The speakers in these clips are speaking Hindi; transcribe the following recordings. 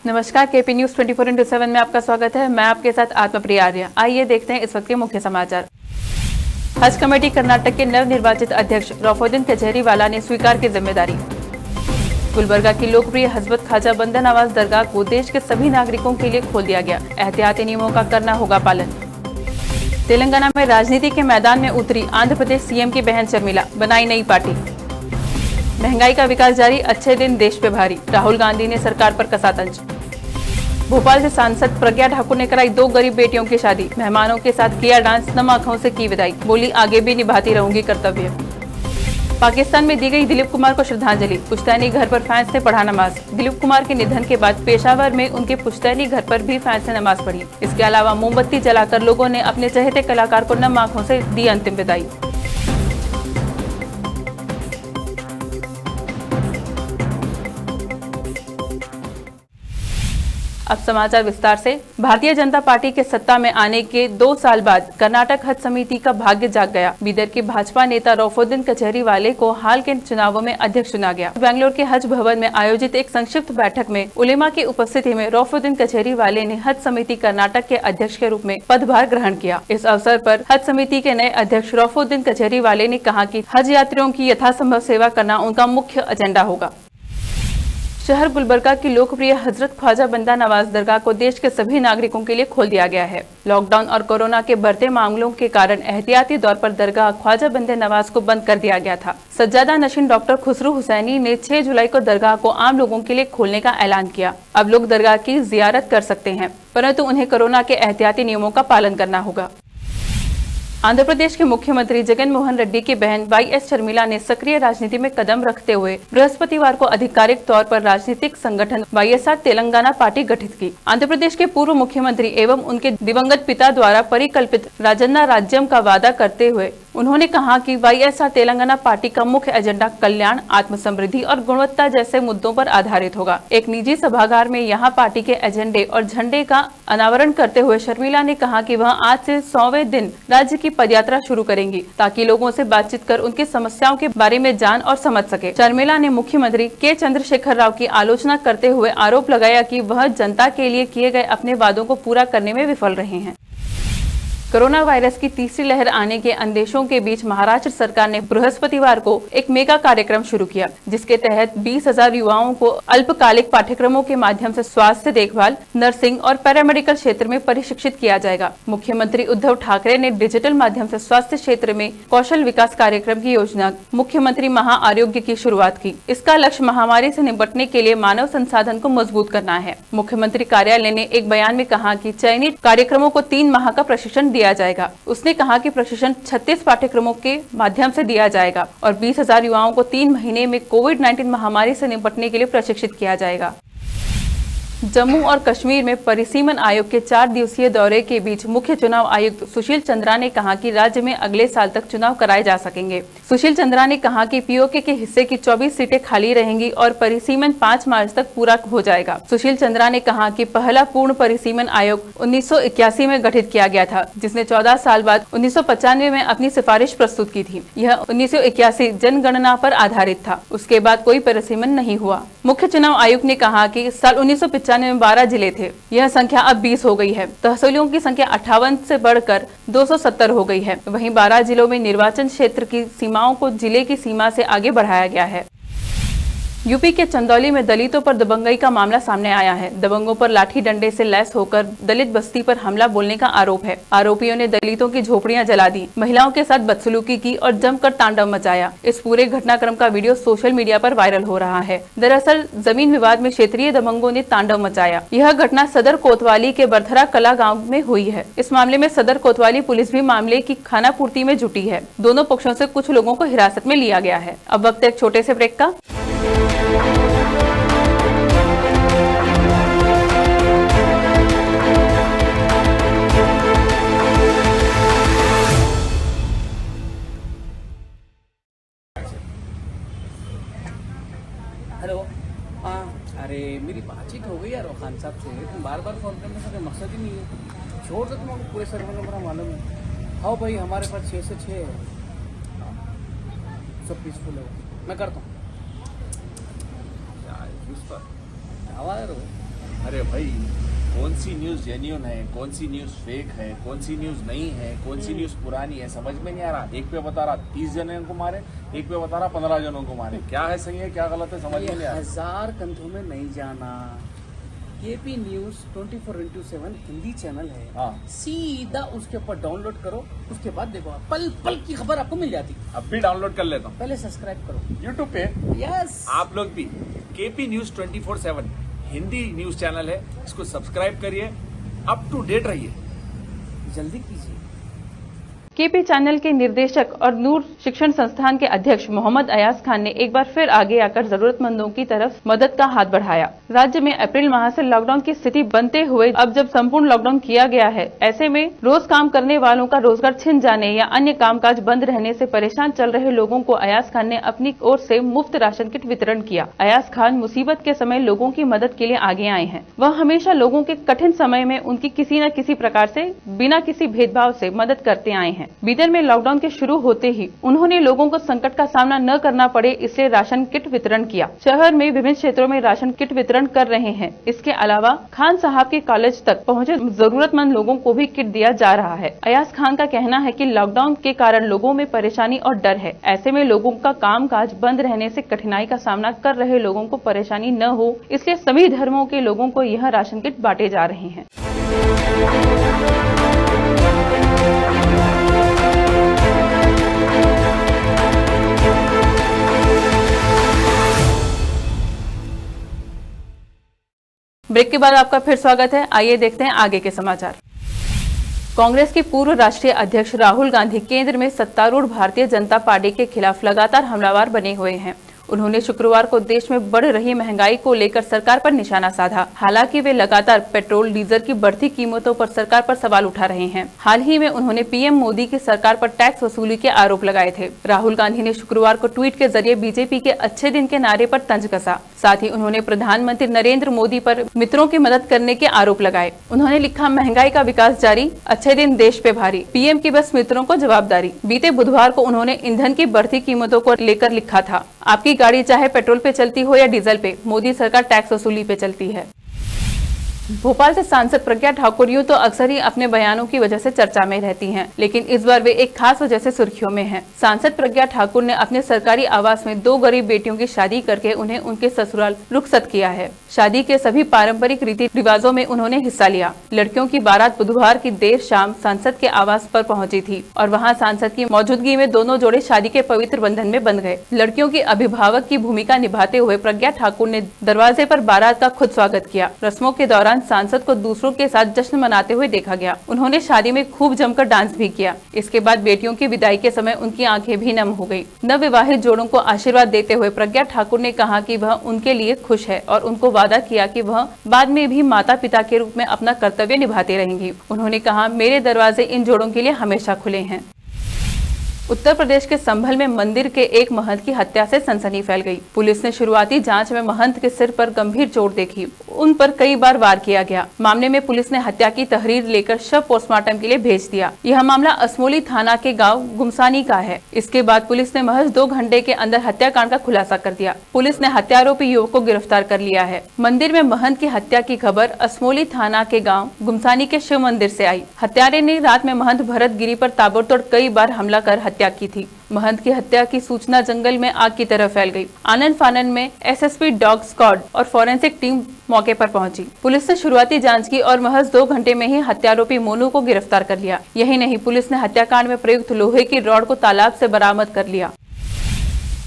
नमस्कार, केपी न्यूज 24/7 में आपका स्वागत है। मैं आपके साथ आत्मप्रिया आर्य। आइए देखते हैं इस वक्त के मुख्य समाचार। हज कमेटी कर्नाटक के नवनिर्वाचित अध्यक्ष रौफुद्दीन कचहरीवाला ने स्वीकार की जिम्मेदारी। गुलबर्गा की लोकप्रिय हजरत ख्वाजा बंदा नवाज दरगाह को देश के सभी नागरिकों के लिए खोल दिया गया। एहतियाती नियमों का करना होगा पालन। तेलंगाना में राजनीति के मैदान में उतरी आंध्र प्रदेश सीएम की बहन शर्मिला, बनाई नई पार्टी। महंगाई का विकास जारी, अच्छे दिन देश पे भारी, राहुल गांधी ने सरकार पर कसा तंज। भोपाल से सांसद प्रज्ञा ठाकुर ने कराई 2 गरीब बेटियों की शादी, मेहमानों के साथ किया डांस, नम आंखों से की विदाई, बोली आगे भी निभाती रहूंगी कर्तव्य। पाकिस्तान में दी गई दिलीप कुमार को श्रद्धांजलि, पुश्तैनी घर पर फैंस ने पढ़ा नमाज। दिलीप कुमार के निधन के बाद पेशावर में उनके पुश्तैनी घर पर भी फैंस ने नमाज पढ़ी। इसके अलावा मोमबत्ती जलाकर लोगों ने अपने चहेते कलाकार को नम आंखों से दी अंतिम विदाई। अब समाचार विस्तार से। भारतीय जनता पार्टी के सत्ता में आने के 2 साल बाद कर्नाटक हज समिति का भाग्य जाग गया। बीदर के भाजपा नेता रौफुद्दीन कचहरीवाले को हाल के चुनावों में अध्यक्ष चुना गया। बेंगलुरु के हज भवन में आयोजित एक संक्षिप्त बैठक में उलेमा की उपस्थिति में रौफुद्दीन कचहरीवाले ने हज समिति कर्नाटक के अध्यक्ष के रूप में पदभार ग्रहण किया। इस अवसर पर हज समिति के नए अध्यक्ष रौफुद्दीन कचहरीवाले ने कहा कि हज यात्रियों की यथासंभव सेवा करना उनका मुख्य एजेंडा होगा। शहर गुलबर्गा की लोकप्रिय हजरत ख्वाजा बंदा नवाज दरगाह को देश के सभी नागरिकों के लिए खोल दिया गया है। लॉकडाउन और कोरोना के बढ़ते मामलों के कारण एहतियाती तौर पर दरगाह ख्वाजा बंदे नवाज को बंद कर दिया गया था। सज्जादा नशीन डॉक्टर खुसरू हुसैनी ने 6 जुलाई को दरगाह को आम लोगों के लिए खोलने का ऐलान किया। अब लोग दरगाह की जियारत कर सकते हैं, परंतु उन्हें कोरोना के एहतियाती नियमों का पालन करना होगा। आंध्र प्रदेश के मुख्यमंत्री जगन मोहन रेड्डी की बहन वाईएस शर्मिला ने सक्रिय राजनीति में कदम रखते हुए बृहस्पतिवार को आधिकारिक तौर पर राजनीतिक संगठन वाईएसआर तेलंगाना पार्टी गठित की। आंध्र प्रदेश के पूर्व मुख्यमंत्री एवं उनके दिवंगत पिता द्वारा परिकल्पित राजन्ना राज्यम का वादा करते हुए उन्होंने कहा कि वाईएसआर तेलंगाना पार्टी का मुख्य एजेंडा कल्याण, आत्म समृद्धि और गुणवत्ता जैसे मुद्दों पर आधारित होगा। एक निजी सभागार में यहां पार्टी के एजेंडे और झंडे का अनावरण करते हुए शर्मिला ने कहा कि वह आज से 100वें दिन राज्य की पदयात्रा शुरू करेंगी ताकि लोगों से बातचीत कर उनकी समस्याओं के बारे में जान और समझ सके। शर्मिला ने मुख्यमंत्री के चंद्रशेखर राव की आलोचना करते हुए आरोप लगाया कि वह जनता के लिए किए गए अपने वादों को पूरा करने में विफल रहे हैं। कोरोना वायरस की तीसरी लहर आने के अंदेशों के बीच महाराष्ट्र सरकार ने बृहस्पतिवार को एक मेगा कार्यक्रम शुरू किया, जिसके तहत 20,000 युवाओं को अल्पकालिक पाठ्यक्रमों के माध्यम से स्वास्थ्य देखभाल, नर्सिंग और पैरामेडिकल क्षेत्र में प्रशिक्षित किया जाएगा। मुख्यमंत्री उद्धव ठाकरे ने डिजिटल माध्यम से स्वास्थ्य क्षेत्र में कौशल विकास कार्यक्रम की योजना मुख्यमंत्री महाआरोग्य की शुरुआत की। इसका लक्ष्य महामारी से निपटने के लिए मानव संसाधन को मजबूत करना है। मुख्यमंत्री कार्यालय ने एक बयान में कहा कि चयनित कार्यक्रमों को 3 माह का प्रशिक्षण दिया जाएगा। उसने कहा कि प्रशिक्षण 36 पाठ्यक्रमों के माध्यम से दिया जाएगा और 20,000 युवाओं को 3 महीने में कोविड-19 महामारी से निपटने के लिए प्रशिक्षित किया जाएगा। जम्मू और कश्मीर में परिसीमन आयोग के 4 दिवसीय दौरे के बीच मुख्य चुनाव आयुक्त सुशील चंद्रा ने कहा कि राज्य में अगले साल तक चुनाव कराए जा सकेंगे। सुशील चंद्रा ने कहा कि पीओके के हिस्से की 24 सीटें खाली रहेंगी और परिसीमन 5 मार्च तक पूरा हो जाएगा। सुशील चंद्रा ने कहा कि पहला पूर्ण परिसीमन आयोग 1981 में गठित किया गया था, जिसने 14 साल बाद 1995 में अपनी सिफारिश प्रस्तुत की थी। यह 1981 जनगणना पर आधारित था। उसके बाद कोई परिसीमन नहीं हुआ। मुख्य चुनाव आयुक्त ने कहा कि साल 1995 में 12 जिले थे, यह संख्या अब 20 हो गई है। तहसीलों की संख्या 58 से बढ़कर 270 हो गई है। वहीं 12 जिलों में निर्वाचन क्षेत्र की सीमाओं को जिले की सीमा से आगे बढ़ाया गया है। यूपी के चंदौली में दलितों पर दबंगई का मामला सामने आया है। दबंगों पर लाठी डंडे से लैस होकर दलित बस्ती पर हमला बोलने का आरोप है। आरोपियों ने दलितों की झोपड़ियां जला दी, महिलाओं के साथ बदसलूकी की और जमकर तांडव मचाया। इस पूरे घटनाक्रम का वीडियो सोशल मीडिया पर वायरल हो रहा है। दरअसल जमीन विवाद में क्षेत्रीय दबंगों ने तांडव मचाया। यह घटना सदर कोतवाली के बरथरा कला गाँव में हुई है। इस मामले में सदर कोतवाली पुलिस भी मामले की खानापूर्ति में जुटी है। दोनों पक्षों से कुछ लोगों को हिरासत में लिया गया है। अब वक्त एक छोटे से ब्रेक का। हेलो। हाँ, अरे मेरी बातचीत हो गई यार खान साहब से। तुम बार बार फोन करने का कोई मकसद ही नहीं है। छोड़ दो, तुमको पूरे सर्वर नंबर मालूम है। हाँ भाई, हमारे पास 6 से 6 है, सब पीसफुल है। मैं करता हूँ। आवाज अरे भाई, कौन सी न्यूज जेन्युइन है, कौन सी न्यूज फेक है, कौन सी न्यूज नई है, कौन सी न्यूज पुरानी है, समझ में नहीं आ रहा। एक पे बता रहा 30 जनों को मारे, एक पे बता रहा 15 जनों को मारे। क्या है सही है, क्या गलत है, समझ में नहीं आ रहा। 1000 कंधों में नहीं जाना। केपी न्यूज 24/7 हिंदी चैनल है। हाँ। सीधा उसके ऊपर डाउनलोड करो, उसके बाद देखो पल पल की खबर आपको मिल जाती। अब भी डाउनलोड कर लेता हूँ पहले सब्सक्राइब करो यूट्यूब पे। यस। आप लोग भी KP news 24/7 Hindi news channel है, इसको सब्सक्राइब करिए, अप टू डेट रहिए। जल्दी कीजिए। केपी चैनल के निर्देशक और नूर शिक्षण संस्थान के अध्यक्ष मोहम्मद अयाज खान ने एक बार फिर आगे आकर जरूरतमंदों की तरफ मदद का हाथ बढ़ाया। राज्य में अप्रैल माह से लॉकडाउन की स्थिति बनते हुए अब जब संपूर्ण लॉकडाउन किया गया है, ऐसे में रोज काम करने वालों का रोजगार छिन जाने या अन्य कामकाज बंद रहने से परेशान चल रहे लोगों को अयाज खान ने अपनी ओर से मुफ्त राशन किट वितरण किया। अयाज खान मुसीबत के समय लोगों की मदद के लिए आगे आए हैं। वह हमेशा लोगों के कठिन समय में उनकी किसी न किसी प्रकार से बिना किसी भेदभाव से मदद करते आए हैं। बीदर में लॉकडाउन के शुरू होते ही उन्होंने लोगों को संकट का सामना न करना पड़े, इसलिए राशन किट वितरण किया। शहर में विभिन्न क्षेत्रों में राशन किट वितरण कर रहे हैं। इसके अलावा खान साहब के कॉलेज तक पहुंचे जरूरतमंद लोगों को भी किट दिया जा रहा है। अयाज खान का कहना है कि लॉकडाउन के कारण लोगों में परेशानी और डर है। ऐसे में लोगों का कामकाज बंद रहने से कठिनाई का सामना कर रहे लोगों को परेशानी न हो, इसलिए सभी धर्मों के लोगों को यह राशन किट बांटे जा रहे हैं। ब्रेक के बाद आपका फिर स्वागत है। आइए देखते हैं आगे के समाचार। कांग्रेस के पूर्व राष्ट्रीय अध्यक्ष राहुल गांधी केंद्र में सत्तारूढ़ भारतीय जनता पार्टी के खिलाफ लगातार हमलावर बने हुए हैं। उन्होंने शुक्रवार को देश में बढ़ रही महंगाई को लेकर सरकार पर निशाना साधा। हालांकि वे लगातार पेट्रोल डीजल की बढ़ती कीमतों पर सरकार पर सवाल उठा रहे हैं। हाल ही में उन्होंने पीएम मोदी की सरकार पर टैक्स वसूली के आरोप लगाए थे। राहुल गांधी ने शुक्रवार को ट्वीट के जरिए बीजेपी के अच्छे दिन के नारे पर तंज कसा। साथ ही उन्होंने प्रधानमंत्री नरेंद्र मोदी पर मित्रों की मदद करने के आरोप लगाए। उन्होंने लिखा, महंगाई का विकास जारी, अच्छे दिन देश पे भारी, पीएम की बस मित्रों को जवाबदारी। बीते बुधवार को उन्होंने ईंधन की बढ़ती कीमतों को लेकर लिखा था, आपकी गाड़ी चाहे पेट्रोल पे चलती हो या डीजल पे, मोदी सरकार टैक्स वसूली पे चलती है। भोपाल से सांसद प्रज्ञा ठाकुर यूं तो अक्सर ही अपने बयानों की वजह से चर्चा में रहती हैं, लेकिन इस बार वे एक खास वजह से सुर्खियों में हैं। सांसद प्रज्ञा ठाकुर ने अपने सरकारी आवास में 2 गरीब बेटियों की शादी करके उन्हें उनके ससुराल रुखसत किया है। शादी के सभी पारंपरिक रीति रिवाजों में उन्होंने हिस्सा लिया। लड़कियों की बारात बुधवार की देर शाम सांसद के आवास पर पहुंची थी और वहां सांसद की मौजूदगी में दोनों जोड़े शादी के पवित्र बंधन में बंध गए। लड़कियों की अभिभावक की भूमिका निभाते हुए प्रज्ञा ठाकुर ने दरवाजे पर बारात का खुद स्वागत किया। रस्मों के दौरान सांसद को दूसरों के साथ जश्न मनाते हुए देखा गया। उन्होंने शादी में खूब जमकर डांस भी किया। इसके बाद बेटियों की विदाई के समय उनकी आंखें भी नम हो गई। नवविवाहित जोड़ों को आशीर्वाद देते हुए प्रज्ञा ठाकुर ने कहा कि वह उनके लिए खुश है और उनको वादा किया कि वह बाद में भी माता पिता के रूप में अपना कर्तव्य निभाते रहेंगी। उन्होंने कहा, मेरे दरवाजे इन जोड़ों के लिए हमेशा खुले हैं। उत्तर प्रदेश के संभल में मंदिर के एक महंत की हत्या से सनसनी फैल गई। पुलिस ने शुरुआती जांच में महंत के सिर पर गंभीर चोट देखी। उन पर कई बार वार किया गया। मामले में पुलिस ने हत्या की तहरीर लेकर शव पोस्टमार्टम के लिए भेज दिया। यह मामला असमोली थाना के गांव गुमसानी का है। इसके बाद पुलिस ने महज 2 घंटे के अंदर हत्याकांड का खुलासा कर दिया। पुलिस ने हत्यारोपी युवक को गिरफ्तार कर लिया है। मंदिर में महंत की हत्या की खबर असमोली थाना के गाँव गुमसानी के शिव मंदिर से आई। हत्यारे ने रात में महंत भरत गिरी पर ताबड़तोड़ कई बार हमला कर हत्या की थी। महंत की हत्या की सूचना जंगल में आग की तरह फैल गई। आनंद फानन में एसएसपी डॉग स्क्वाड और फोरेंसिक टीम मौके पर पहुंची। पुलिस ने शुरुआती जांच की और महज 2 घंटे में ही हत्यारोपी मोनू को गिरफ्तार कर लिया। यही नहीं, पुलिस ने हत्याकांड में प्रयुक्त लोहे की रॉड को तालाब से बरामद कर लिया।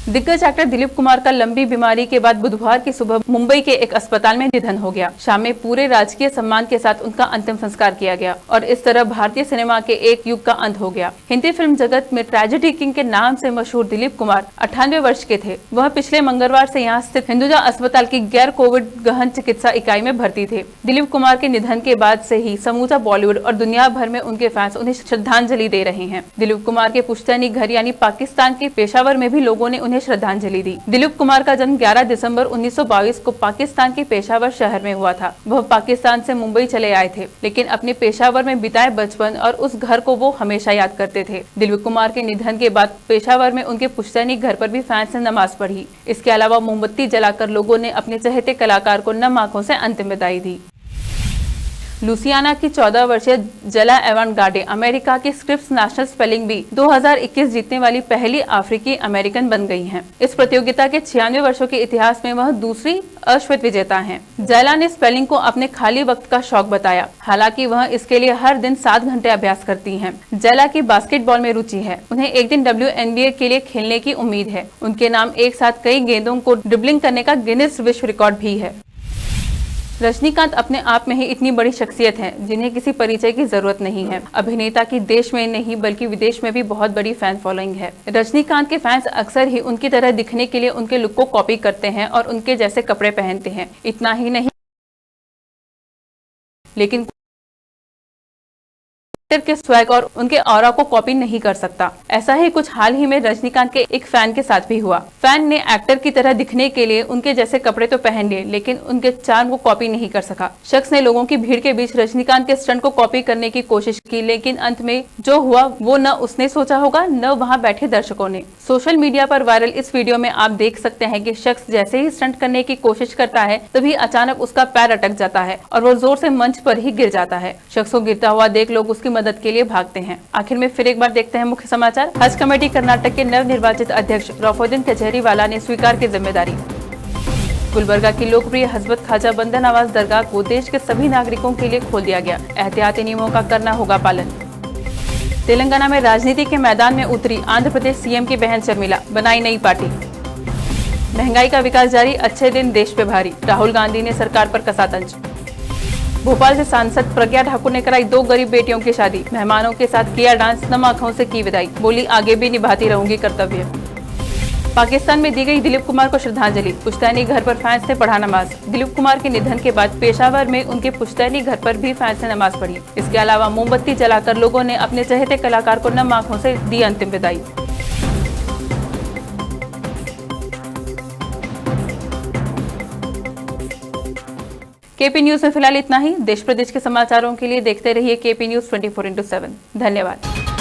दिग्गज एक्टर दिलीप कुमार का लंबी बीमारी के बाद बुधवार की सुबह मुंबई के एक अस्पताल में निधन हो गया। शाम में पूरे राजकीय सम्मान के साथ उनका अंतिम संस्कार किया गया और इस तरह भारतीय सिनेमा के एक युग का अंत हो गया। हिंदी फिल्म जगत में ट्रेजेडी किंग के नाम से मशहूर दिलीप कुमार 98 वर्ष के थे। वह पिछले मंगलवार से यहाँ स्थित हिंदुजा अस्पताल की गैर कोविड गहन चिकित्सा इकाई में भर्ती थे। दिलीप कुमार के निधन के बाद से ही समूचा बॉलीवुड और दुनिया भर में उनके फैंस उन्हें श्रद्धांजलि दे रहे हैं। दिलीप कुमार के पुश्तैनी घर यानी पाकिस्तान के पेशावर में भी लोगों ने उन्हें श्रद्धांजलि दी। दिलीप कुमार का जन्म 11 दिसंबर 1922 को पाकिस्तान के पेशावर शहर में हुआ था। वह पाकिस्तान से मुंबई चले आए थे, लेकिन अपने पेशावर में बिताए बचपन और उस घर को वो हमेशा याद करते थे। दिलीप कुमार के निधन के बाद पेशावर में उनके पुश्तैनी घर पर भी फैंस ने नमाज पढ़ी। इसके अलावा मोमबत्ती जलाकर लोगों ने अपने चहेते कलाकार को नम आंखों से अंतिम विदाई दी। लुसियाना की 14 वर्षीय जला एवान-गार्डे अमेरिका की स्क्रिप्स नेशनल स्पेलिंग बी 2021 जीतने वाली पहली अफ्रीकी अमेरिकन बन गई हैं। इस प्रतियोगिता के 96 वर्षों के इतिहास में वह दूसरी अश्वेत विजेता हैं। जला ने स्पेलिंग को अपने खाली वक्त का शौक बताया। हालांकि वह इसके लिए हर दिन 7 घंटे अभ्यास करती हैं। जला की बास्केटबॉल में रुचि है। उन्हें एक दिन WNBA के लिए खेलने की उम्मीद है। उनके नाम एक साथ कई गेंदों को ड्रिबलिंग करने का गिनीज विश्व रिकॉर्ड भी है। रजनीकांत अपने आप में ही इतनी बड़ी शख्सियत हैं जिन्हें किसी परिचय की जरूरत नहीं है। अभिनेता की देश में नहीं बल्कि विदेश में भी बहुत बड़ी फैन फॉलोइंग है। रजनीकांत के फैंस अक्सर ही उनकी तरह दिखने के लिए उनके लुक को कॉपी करते हैं और उनके जैसे कपड़े पहनते हैं। इतना ही नहीं, लेकिन के स्वैग और उनके ऑरा को कॉपी नहीं कर सकता। ऐसा ही कुछ हाल ही में रजनीकांत के एक फैन के साथ भी हुआ। फैन ने एक्टर की तरह दिखने के लिए उनके जैसे कपड़े तो पहन लिए, लेकिन उनके चार्म को कॉपी नहीं कर सका। शख्स ने लोगों की भीड़ के बीच रजनीकांत के स्टंट को कॉपी करने की कोशिश की, लेकिन अंत में जो हुआ वो न उसने सोचा होगा न वहाँ बैठे दर्शकों ने। सोशल मीडिया पर वायरल इस वीडियो में आप देख सकते हैं कि शख्स जैसे ही स्टंट करने की कोशिश करता है तभी अचानक उसका पैर अटक जाता है और वो जोर से मंच पर ही गिर जाता है। शख्स को गिरता हुआ देख लोग उसकी मदद के लिए भागते हैं। आखिर में फिर एक बार देखते हैं मुख्य समाचार। हज कमेटी कर्नाटक के नवनिर्वाचित अध्यक्ष रौफुद्दीन कचहरीवाला ने स्वीकार की जिम्मेदारी। गुलबर्गा की लोकप्रिय हजरत ख्वाजा बंदा नवाज दरगाह को देश के सभी नागरिकों के लिए खोल दिया गया। एहतियाती नियमों का करना होगा पालन। तेलंगाना में राजनीति के मैदान में उतरी आंध्र प्रदेश सीएम की बहन शर्मिला, बनाई नई पार्टी। महंगाई का विकास जारी, अच्छे दिन देश पे भारी, राहुल गांधी ने सरकार पर कसा तंज। भोपाल से सांसद प्रज्ञा ठाकुर ने कराई 2 गरीब बेटियों की शादी। मेहमानों के साथ किया डांस, नम आंखों से की विदाई, बोली आगे भी निभाती रहूंगी कर्तव्य। पाकिस्तान में दी गई दिलीप कुमार को श्रद्धांजलि, पुश्तैनी घर पर फैंस ने पढ़ा नमाज। दिलीप कुमार के निधन के बाद पेशावर में उनके पुश्तैनी घर पर भी फैंस ने नमाज पढ़ी। इसके अलावा मोमबत्ती जलाकर लोगों ने अपने चहेते कलाकार को नम आंखों से दी अंतिम विदाई। केपी न्यूज में फिलहाल इतना ही। देश प्रदेश के समाचारों के लिए देखते रहिए केपी न्यूज 24/7। धन्यवाद।